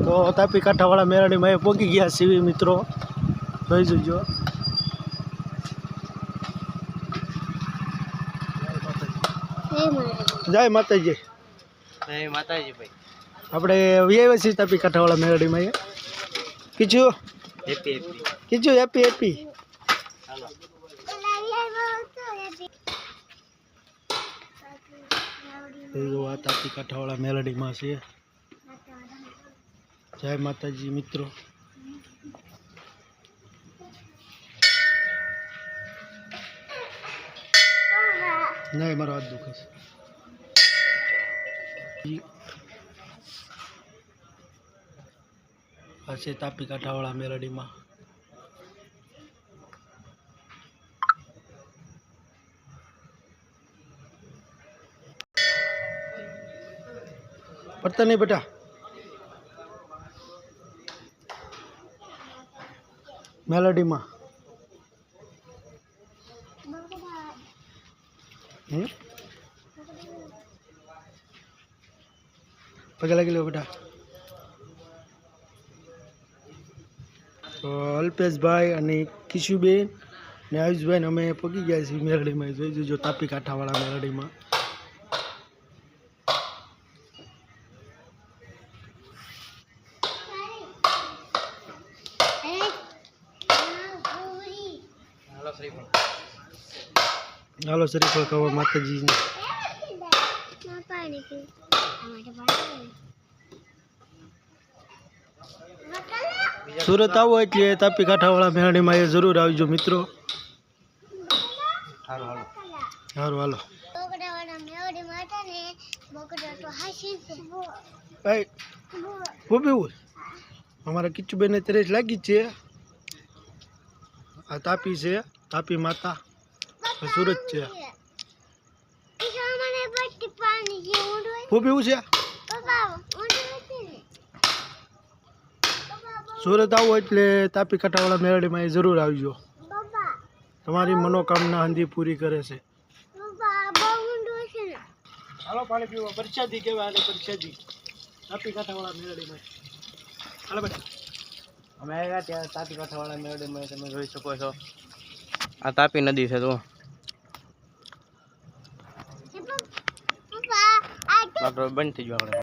તો તાપી કાંઠાવાળા મેળાડીમાં પહોંચી ગયા સીવી મિત્રો, જોઈ જોજો. જય માતાજી. જય માતાજી ભાઈ. આપણે આવ્યા છીએ તાપી કાંઠાવાળા મેળાડીમાં. કીધું કીધું હેપી હેપી. આ તાપી કાંઠાવાળા મેલડીમાં છે. જય માતાજી મિત્રો. નહીં, મારો હાથ દુખે છે. આ છે તાપી કાંઠાવાળા મેલડીમાં. પડતા નહીં બેટા. મેલોડીમાં પગે લાગી લો બેટા. તો અલ્પેશભાઈ અને કિશુબેન ને આયુષભાઈ અમે પગી ગયા છીએ મેલડીમાં. જોઈ જોજો તાપી કાંઠાવાળા મેલડીમાં. હાલો શ્રીફળ કહો માતાજીને. સુરત આવો એટલે તાપી કાંઠાવાળા મેળાડીમાં એ જરૂર આવજો મિત્રો. સારું હાલો. અમારા કિચ્ચુબેન તરસ લાગી જ છે. આ તાપી છે, તાપી માતા સુરત છે. પીવું છે. સુરત આવો એટલે તાપી કાંઠાવાળા મેળાડીમાં એ જરૂર આવજો. તમારી મનોકામના હંધી પૂરી કરે છે. હાલો પાણી પીવો. પરસાદી કહેવાય આને, પરસાદી. તાપી કાંઠાવાળા મેળાડીમાં. હાલો બેટા. અમે આવ્યા ત્યાં તાપી કાંઠાવાળા મેળાડીમાં તમે જોઈ શકો છો. આ તાપી નદી છે. તો બંધ થઈ ગયો આપણે.